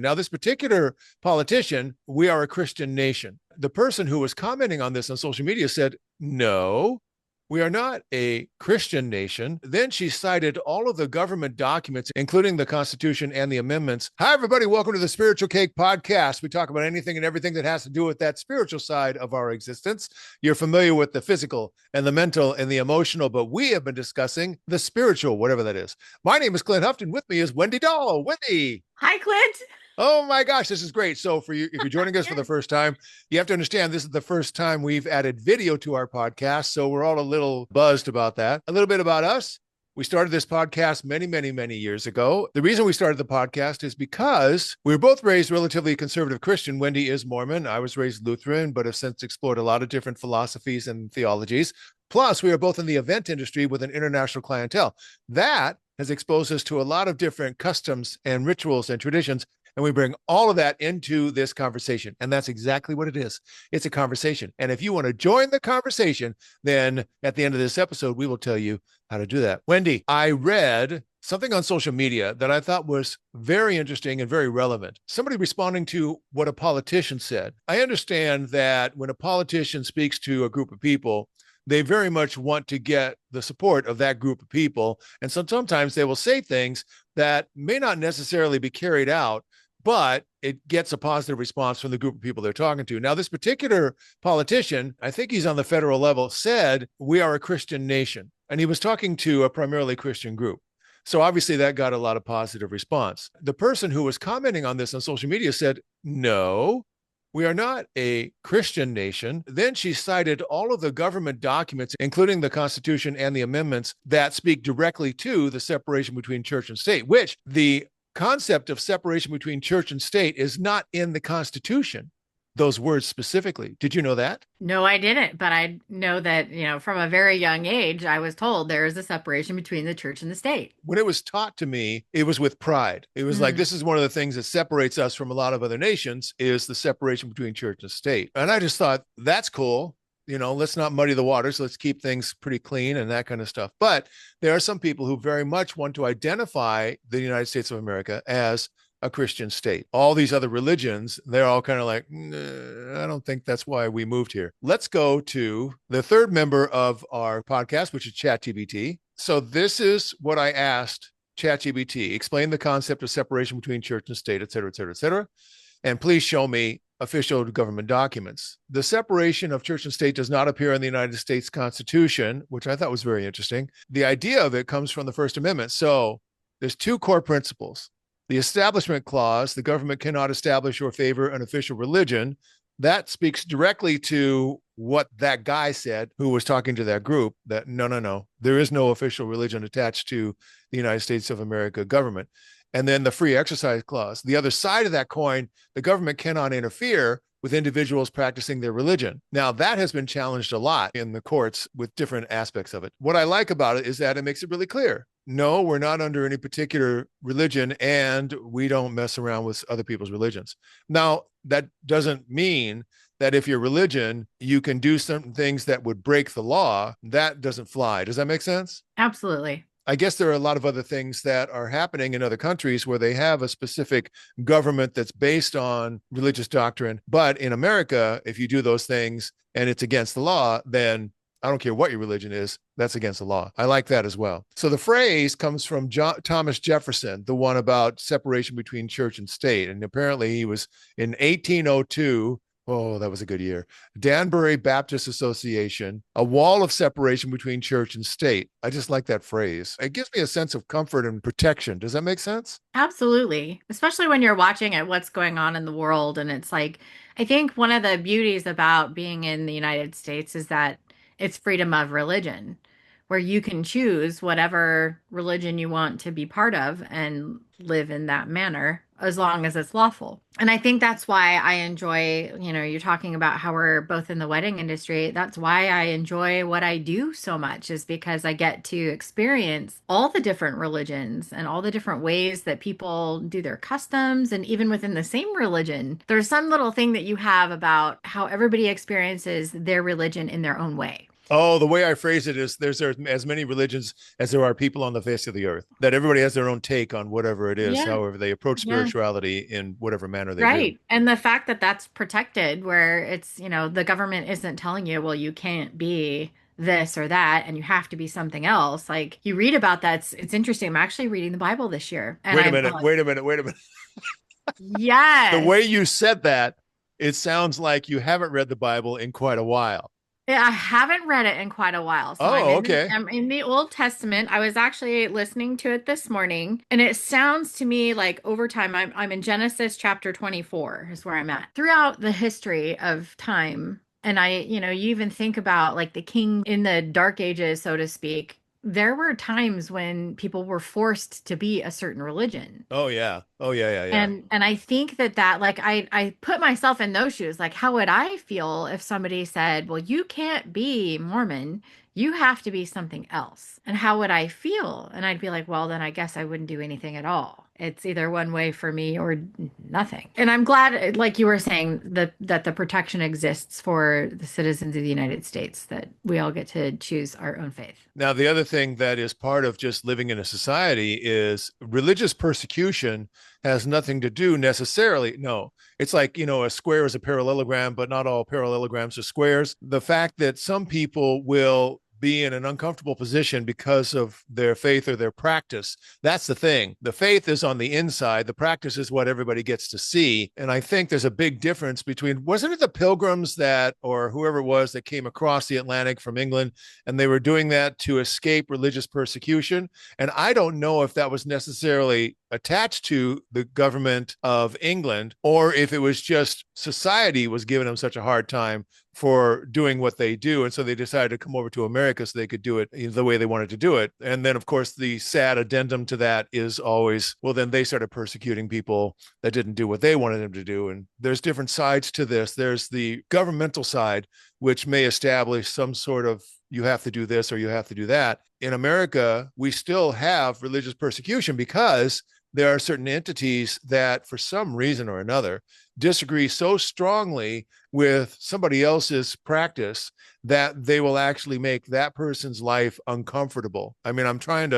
Now, this particular politician, we are a Christian nation. The person who was commenting on this on social media said, no, we are not a Christian nation. Then she cited all of the government documents, including the Constitution and the amendments. Hi, everybody. Welcome to the Spiritual Cake Podcast. We talk about anything and everything that has to do with that spiritual side of our existence. You're familiar with the physical and the mental and the emotional, but we have been discussing the spiritual, whatever that is. My name is Clint Hufton. With me is Wendy Dahl. Wendy. Hi, Clint. Oh my gosh, this is great. So for you, if you're joining us for the Yes. first time, you have to understand this is the first time we've added video to our podcast. So we're all a little buzzed about that. A little bit about us. We started this podcast many years ago. The reason we started the podcast is because we were both raised relatively conservative Christian. Wendy is Mormon. I was raised Lutheran, but have since explored a lot of different philosophies and theologies. Plus, we are both in the event industry with an international clientele. That has exposed us to a lot of different customs and rituals and traditions. And we bring all of that into this conversation. And that's exactly what it is. It's a conversation. And if you want to join the conversation, then at the end of this episode, we will tell you how to do that. Wendy, I read something on social media that I thought was very interesting and very relevant. Somebody responding to what a politician said. I understand that when a politician speaks to a group of people, they very much want to get the support of that group of people. And so sometimes they will say things that may not necessarily be carried out, but it gets a positive response from the group of people they're talking to. Now, this particular politician, I think he's on the federal level, said, we are a Christian nation. And he was talking to a primarily Christian group. So obviously that got a lot of positive response. The person who was commenting on this on social media said, no, we are not a Christian nation. Then she cited all of the government documents, including the Constitution and the amendments that speak directly to the separation between church and state, which the concept of separation between church and state is not in the Constitution, those words specifically. Did you know that? No, I didn't, but I know that, from a very young age, I was told there is a separation between the church and the state. When it was taught to me, it was with pride. It was like, Mm. this is one of the things that separates us from a lot of other nations is the separation between church and state. And I just thought, that's cool. Let's not muddy the waters. Let's keep things pretty clean and that kind of stuff. But there are some people who very much want to identify the United States of America as a Christian state. All these other religions, they're all kind of like, I don't think that's why we moved here. Let's go to the third member of our podcast, which is ChatGPT. So this is what I asked ChatGPT. Explain the concept of separation between church and state, et cetera, et cetera, et cetera. And please show me official government documents. The separation of church and state does not appear in the United States Constitution, which I thought was very interesting. The idea of it comes from the First Amendment. So there's two core principles. The Establishment Clause, the government cannot establish or favor an official religion. That speaks directly to what that guy said who was talking to that group, that no, there is no official religion attached to the United States of America government. And then the Free Exercise Clause. The other side of that coin, the government cannot interfere with individuals practicing their religion. Now, that has been challenged a lot in the courts with different aspects of it. What I like about it is that it makes it really clear. No, we're not under any particular religion, and we don't mess around with other people's religions. Now, that doesn't mean that if your religion, you can do certain things that would break the law. That doesn't fly. Does that make sense? Absolutely. I guess there are a lot of other things that are happening in other countries where they have a specific government that's based on religious doctrine. But in America, if you do those things and it's against the law, then I don't care what your religion is, that's against the law. I like that as well. So the phrase comes from Thomas Jefferson, the one about separation between church and state. And apparently he was in 1802. Oh, that was a good year. Danbury Baptist Association, a wall of separation between church and state. I just like that phrase. It gives me a sense of comfort and protection. Does that make sense? Absolutely. Especially when you're watching at what's going on in the world. And it's like, I think one of the beauties about being in the United States is that it's freedom of religion, where you can choose whatever religion you want to be part of and live in that manner as long as it's lawful. And I think that's why I enjoy, you're talking about how we're both in the wedding industry. That's why I enjoy what I do so much, is because I get to experience all the different religions and all the different ways that people do their customs. And even within the same religion, there's some little thing that you have about how everybody experiences their religion in their own way. Oh, the way I phrase it is there as many religions as there are people on the face of the earth, that everybody has their own take on whatever it is, Yeah. however they approach Yeah. spirituality in whatever manner they do. Right. And the fact that that's protected, where it's, the government isn't telling you, well, you can't be this or that, and you have to be something else. Like you read about that. It's interesting. I'm actually reading the Bible this year. And Wait a I'm, minute, wait a minute, wait a minute. The way yes. you said that, it sounds like you haven't read the Bible in quite a while. Yeah, I haven't read it in quite a while. So Oh, okay. I'm in the Old Testament. I was actually listening to it this morning, and it sounds to me like over time I'm in Genesis chapter 24 is where I'm at. Throughout the history of time, and you even think about like the king in the dark ages, so to speak, there were times when people were forced to be a certain religion. Oh, yeah. Oh, yeah, yeah, yeah. And I think that like I put myself in those shoes. Like, how would I feel if somebody said, "Well, you can't be Mormon. You have to be something else." And how would I feel? And I'd be like, "Well, then I guess I wouldn't do anything at all. It's either one way for me or nothing." And I'm glad, like you were saying, that the protection exists for the citizens of the United States, that we all get to choose our own faith. Now, the other thing that is part of just living in a society is religious persecution has nothing to do necessarily. No, it's like, a square is a parallelogram, but not all parallelograms are squares. The fact that some people will be in an uncomfortable position because of their faith or their practice. That's the thing. The faith is on the inside. The practice is what everybody gets to see. And I think there's a big difference between, wasn't it the pilgrims that, or whoever it was that came across the Atlantic from England, and they were doing that to escape religious persecution? And I don't know if that was necessarily attached to the government of England, or if it was just society was giving them such a hard time for doing what they do. And so they decided to come over to America so they could do it the way they wanted to do it. And then, of course, the sad addendum to that is always, well, then they started persecuting people that didn't do what they wanted them to do. And there's different sides to this. There's the governmental side, which may establish some sort of, you have to do this or you have to do that. In America, we still have religious persecution because there are certain entities that, for some reason or another, disagree so strongly with somebody else's practice that they will actually make that person's life uncomfortable. I mean, I'm trying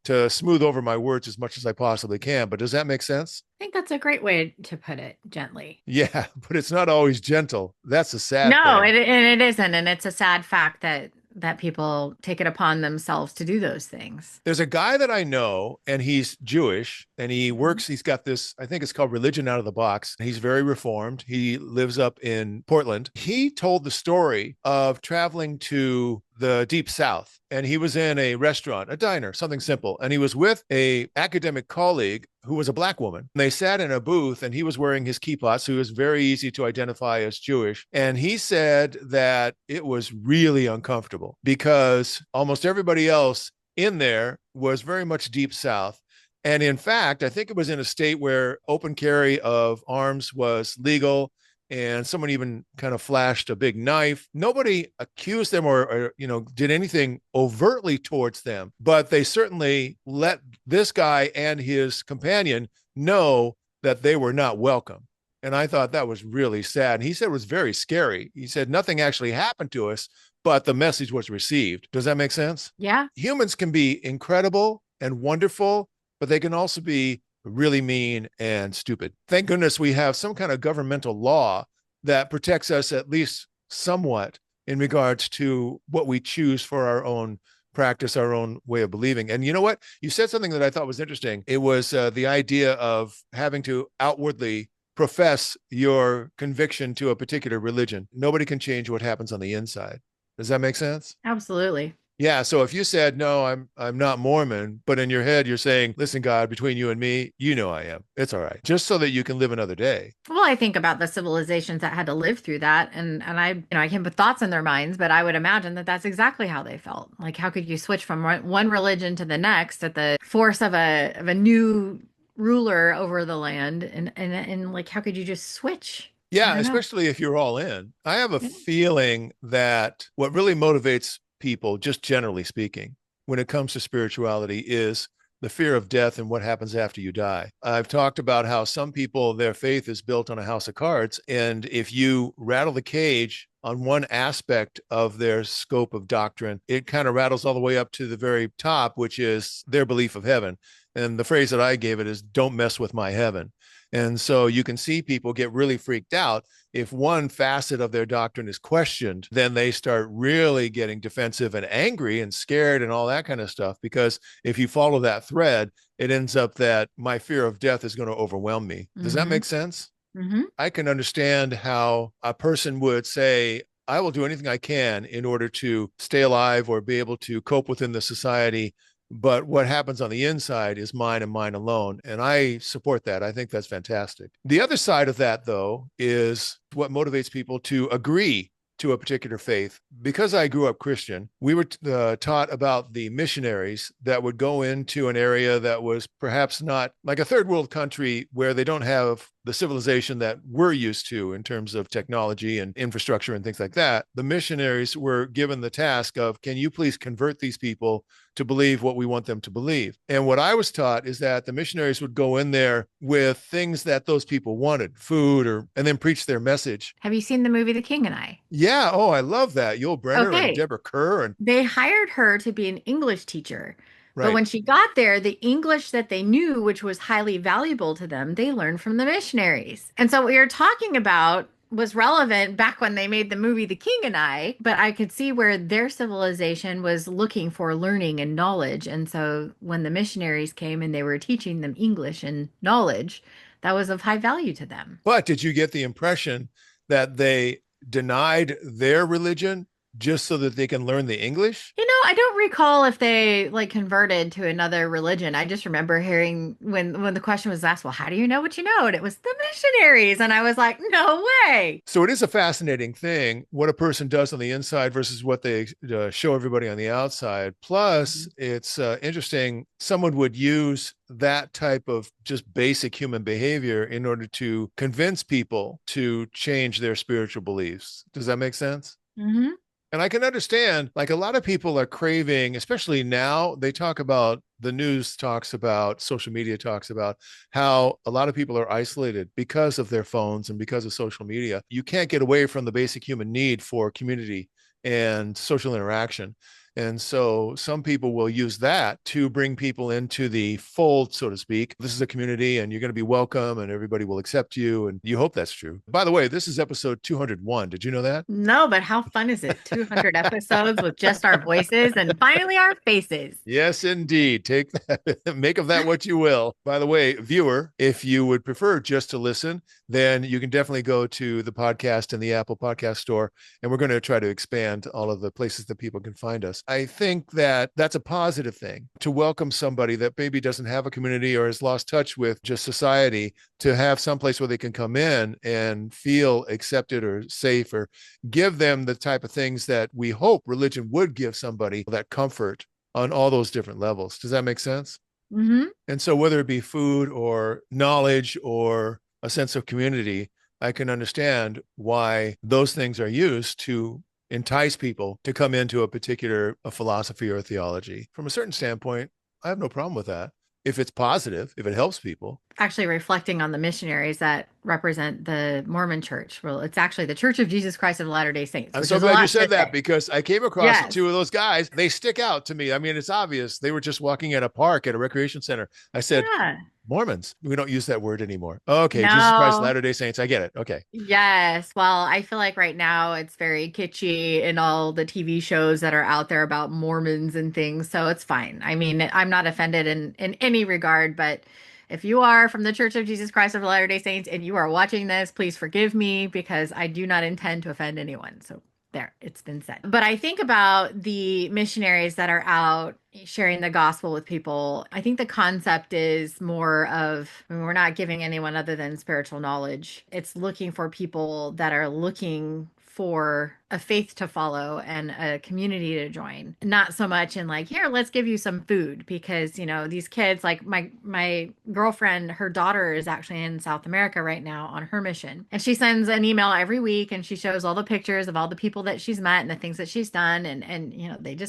to smooth over my words as much as I possibly can, but does that make sense? I think that's a great way to put it gently. Yeah, but it's not always gentle. That's a sad No, thing. and it isn't, and it's a sad fact that people take it upon themselves to do those things. There's a guy that I know, and he's Jewish, and he's got this, I think it's called Religion Out of the Box. He's very reformed. He lives up in Portland. He told the story of traveling to the deep south, and he was in a restaurant, a diner, something simple, and he was with a academic colleague who was a black woman. They sat in a booth, and he was wearing his kippah, so he was very easy to identify as Jewish. And he said that it was really uncomfortable because almost everybody else in there was very much deep south. And in fact, I think it was in a state where open carry of arms was legal, and someone even kind of flashed a big knife. Nobody accused them or did anything overtly towards them, but they certainly let this guy and his companion know that they were not welcome. And I thought that was really sad. And he said it was very scary. He said nothing actually happened to us, but the message was received. Does that make sense? Yeah. Humans can be incredible and wonderful, but they can also be really mean and stupid. Thank goodness we have some kind of governmental law that protects us at least somewhat in regards to what we choose for our own practice, our own way of believing. And you know what? You said something that I thought was interesting. It was the idea of having to outwardly profess your conviction to a particular religion. Nobody can change what happens on the inside. Does that make sense? Absolutely. Yeah. So if you said, no, I'm not Mormon, but in your head you're saying, listen, God, between you and me, I am. It's all right. Just so that you can live another day. Well, I think about the civilizations that had to live through that, and I can put thoughts in their minds, but I would imagine that that's exactly how they felt. Like, how could you switch from one religion to the next at the force of a new ruler over the land, and like, how could you just switch? I Yeah, don't know. especially if you're all in. I have a feeling that what really motivates people, just generally speaking, when it comes to spirituality, is the fear of death and what happens after you die. I've talked about how some people, their faith is built on a house of cards. And if you rattle the cage on one aspect of their scope of doctrine, it kind of rattles all the way up to the very top, which is their belief of heaven. And the phrase that I gave it is, don't mess with my heaven. And so you can see people get really freaked out. If one facet of their doctrine is questioned, then they start really getting defensive and angry and scared and all that kind of stuff. Because if you follow that thread, it ends up that my fear of death is going to overwhelm me. Does that Mm-hmm. make sense? Mm-hmm. I can understand how a person would say, I will do anything I can in order to stay alive or be able to cope within the society. But what happens on the inside is mine and mine alone. And I support that. I think that's fantastic. The other side of that, though, is what motivates people to agree to a particular faith. Because I grew up Christian, we were taught about the missionaries that would go into an area that was perhaps not like a third world country where they don't have the civilization that we're used to in terms of technology and infrastructure and things like that. The missionaries were given the task of, can you please convert these people to believe what we want them to believe? And what I was taught is that the missionaries would go in there with things that those people wanted, food, and then preach their message. Have you seen the movie The King and I? Yeah. Oh, I love that. Yul Brynner and Okay. Deborah Kerr. And They hired her to be an English teacher. But right. when she got there, the English that they knew, which was highly valuable to them, they learned from the missionaries. And so what you're talking about was relevant back when they made the movie The King and I, but I could see where their civilization was looking for learning and knowledge. And so when the missionaries came and they were teaching them English and knowledge, that was of high value to them. But did you get the impression that they denied their religion just so that they can learn the English? I don't recall if they like converted to another religion. I just remember hearing when the question was asked, well, how do you know what you know? And it was the missionaries. And I was like, no way. So it is a fascinating thing what a person does on the inside versus what they show everybody on the outside. Plus, Mhm. it's interesting. Someone would use that type of just basic human behavior in order to convince people to change their spiritual beliefs. Does that make sense? Mhm. And I can understand, like a lot of people are craving, especially now, they talk about the news talks about social media talks about how a lot of people are isolated because of their phones and because of social media. You can't get away from the basic human need for community and social interaction. And so some people will use that to bring people into the fold, so to speak. This is a community and you're going to be welcome and everybody will accept you. And you hope that's true. By the way, this is episode 201. Did you know that? No, but how fun is it? 200 episodes with just our voices and finally our faces. Yes, indeed. Take that, make of that what you will. By the way, viewer, if you would prefer just to listen, then you can definitely go to the podcast in the Apple Podcast Store, and we're going to try to expand all of the places that people can find us. I think that that's a positive thing to welcome somebody that maybe doesn't have a community or has lost touch with just society to have some place where they can come in and feel accepted or safe or give them the type of things that we hope religion would give somebody, that comfort on all those different levels. Does that make sense? Hmm. And so, whether it be food or knowledge or a sense of community, I can understand why those things are used to entice people to come into a particular philosophy or theology. From a certain standpoint, I have no problem with that. If it's positive, if it helps people. Actually, reflecting on the missionaries that represent the Mormon church. Well, it's actually the Church of Jesus Christ of Latter-day Saints, I'm which so is a glad you lot to said that say. because I came across Yes. two of those guys. They stick out to me. I mean, it's obvious. They were just walking at a park at a recreation center. I said, Yeah. Mormons. We don't use that word anymore. Okay, Jesus Christ, No. Latter-day Saints. I get it. Okay. Yes. Well, I feel like right now it's very kitschy in all the TV shows that are out there about Mormons and things. So it's fine. I mean, I'm not offended in any regard, but if you are from the Church of Jesus Christ of Latter-day Saints and you are watching this, please forgive me because I do not intend to offend anyone. So there, it's been said. But I think about the missionaries that are out sharing the gospel with people. I think the concept is more of, I mean, we're not giving anyone other than spiritual knowledge. It's looking for people that are looking for a faith to follow and a community to join. Not so much in like, here, let's give you some food because, these kids, like my girlfriend, her daughter is actually in South America right now on her mission. And she sends an email every week and she shows all the pictures of all the people that she's met and the things that she's done. And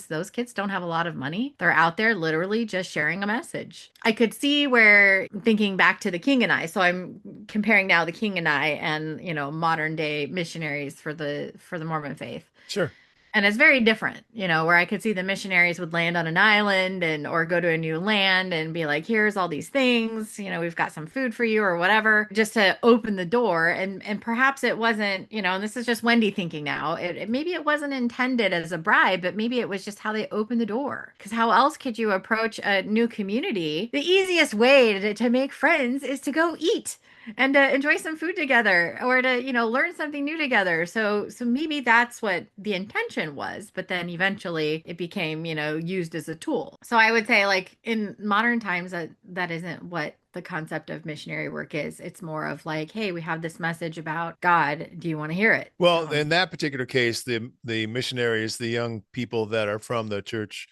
those kids don't have a lot of money. They're out there literally just sharing a message. I could see where thinking back to the King and I. So I'm comparing now the King and I and, modern day missionaries for the the Mormon faith. Sure. And it's very different, where I could see the missionaries would land on an island and or go to a new land and be like, here's all these things, we've got some food for you or whatever, just to open the door. And perhaps it wasn't, and this is just Wendy thinking now, maybe it wasn't intended as a bribe, but maybe it was just how they opened the door. Because how else could you approach a new community? The easiest way to make friends is to go eat and to enjoy some food together or to learn something new together. So maybe that's what the intention was, but then eventually it became used as a tool. So I would say, like, in modern times, that isn't what the concept of missionary work is. It's more of like, hey, we have this message about God, do you want to hear it? Well, in that particular case, the missionaries, the young people that are from the Church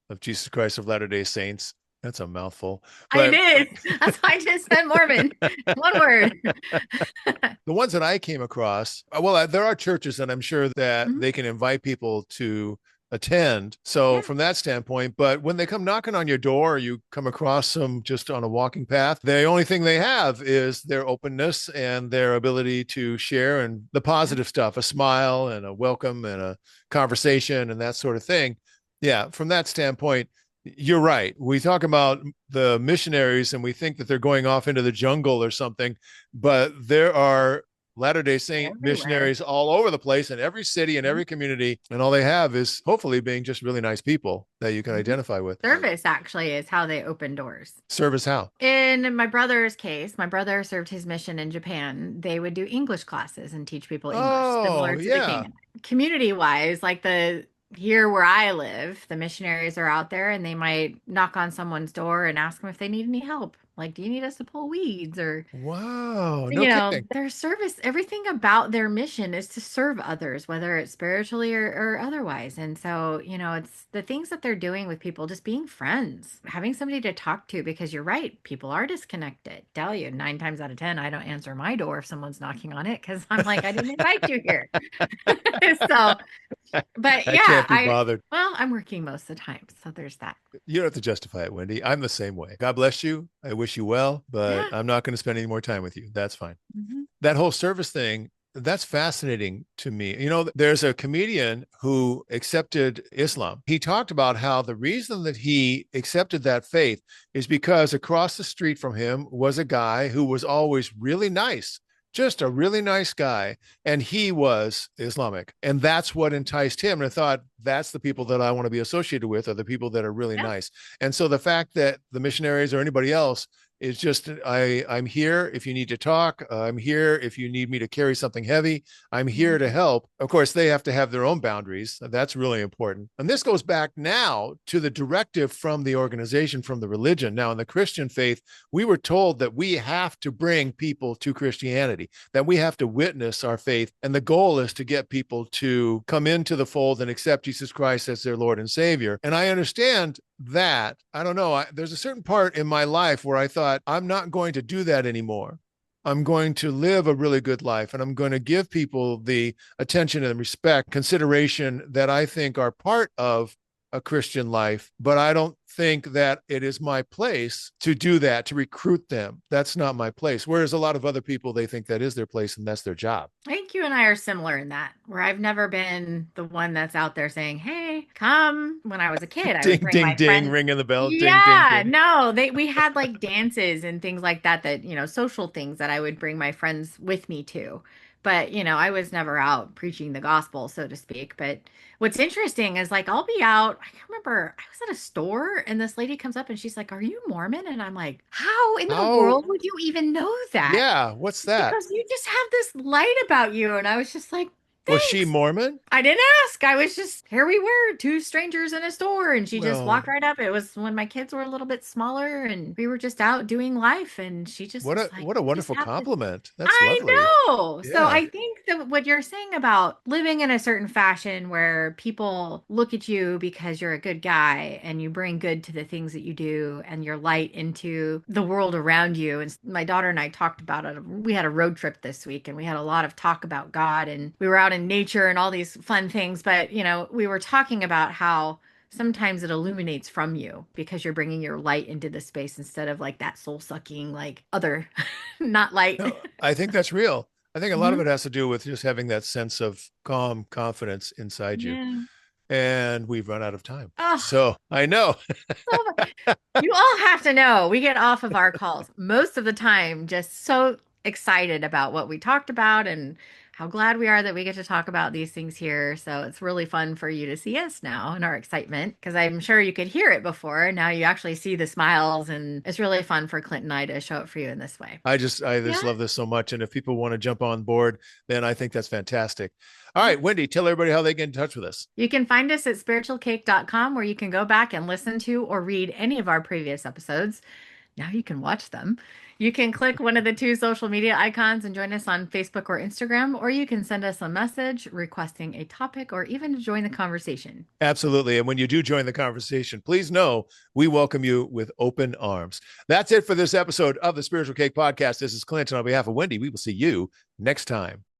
of Jesus Christ of Latter-day Saints, that's a mouthful. I did. That's why I just said Mormon. One word. The ones that I came across, well, there are churches, and I'm sure that Mhm. they can invite people to attend. So Yeah. from that standpoint, but when they come knocking on your door, or you come across them just on a walking path, the only thing they have is their openness and their ability to share and the positive stuff, a smile and a welcome and a conversation and that sort of thing. Yeah, from that standpoint, you're right. We talk about the missionaries and we think that they're going off into the jungle or something, but there are Latter-day Saint Everywhere. missionaries all over the place in every city and Mhm. every community. And all they have is hopefully being just really nice people that you can Mhm. identify with. Service actually is how they open doors. Service how? In my brother's case, my brother served his mission in Japan. They would do English classes and teach people English, Oh, similar to the yeah. King. Community wise, like the here where I live, the missionaries are out there and they might knock on someone's door and ask them if they need any help. Like, do you need us to pull weeds? Or Wow. No kidding. their service, everything about their mission is to serve others, whether it's spiritually or otherwise. And so, it's the things that they're doing with people, just being friends, having somebody to talk to, because you're right, people are disconnected. Tell you, 9 times out of 10, I don't answer my door if someone's knocking on it because I'm like, I didn't invite you here. So, but I yeah, can't be bothered. I'm working most of the time. So there's that. You don't have to justify it, Wendy. I'm the same way. God bless you. I wish you well, but Yeah. I'm not going to spend any more time with you. That's fine. Mhm. That whole service thing, that's fascinating to me. There's a comedian who accepted Islam. He talked about how the reason that he accepted that faith is because across the street from him was a guy who was always really nice, just a really nice guy. And he was Islamic. And that's what enticed him. And I thought, that's the people that I want to be associated with, are the people that are really Yeah. nice. And so the fact that the missionaries or anybody else is just, I'm here if you need to talk. I'm here if you need me to carry something heavy. I'm here to Mhm. help. Of course, they have to have their own boundaries. That's really important. And this goes back now to the directive from the organization, from the religion. Now, in the Christian faith, we were told that we have to bring people to Christianity, that we have to witness our faith. And the goal is to get people to come into the fold and accept Jesus Christ as their Lord and Savior. And I understand that. I don't know. There's a certain part in my life where I thought, I'm not going to do that anymore. I'm going to live a really good life and I'm going to give people the attention and respect, consideration that I think are part of a Christian life, but I don't think that it is my place to do that, to recruit them. That's not my place. Whereas a lot of other people, they think that is their place and that's their job. I think you and I are similar in that, where I've never been the one that's out there saying, "Hey, come." When I was a kid, I would Ding, bring ding, my ding, friends. ringing the bell. Ding, ding, Yeah, ding. no, we had like dances and things like that, social things that I would bring my friends with me to. But, I was never out preaching the gospel, so to speak. But what's interesting is, like, I'll be out. I can remember I was at a store and this lady comes up and she's like, "Are you Mormon?" And I'm like, "How in the How? world would you even know that?" Yeah. What's that? Because you just have this light about you. And I was just like, Was she thanks. Mormon? I didn't ask. I was just, here we were, two strangers in a store. And she just walked Well, right up. It was when my kids were a little bit smaller and we were just out doing life. And she just what was a like, what a you just wonderful have this. compliment. That's I lovely. know. So Yeah. I think that what you're saying about living in a certain fashion where people look at you because you're a good guy and you bring good to the things that you do and your light into the world around you. And my daughter and I talked about it. We had a road trip this week and we had a lot of talk about God and we were out in nature and all these fun things. But, we were talking about how sometimes it illuminates from you because you're bringing your light into the space instead of like that soul sucking, like other not light. No, I think that's real. I think a lot of it Mhm. has to do with just having that sense of calm confidence inside you. Yeah. And we've run out of time. Oh, So I know. so you all have to know we get off of our calls most of the time just so excited about what we talked about and how glad we are that we get to talk about these things here. So it's really fun for you to see us now and our excitement because I'm sure you could hear it before. Now you actually see the smiles, and it's really fun for Clint and I to show it for you in this way. I just Yeah. love this so much. And if people want to jump on board, then I think that's fantastic. All Yeah. right, Wendy, tell everybody how they get in touch with us. You can find us at spiritualcake.com where you can go back and listen to or read any of our previous episodes. Now you can watch them. You can click one of the two social media icons and join us on Facebook or Instagram, or you can send us a message requesting a topic or even to join the conversation. Absolutely. And when you do join the conversation, please know we welcome you with open arms. That's it for this episode of the Spiritual Cake Podcast. This is Clint. And on behalf of Wendy, we will see you next time.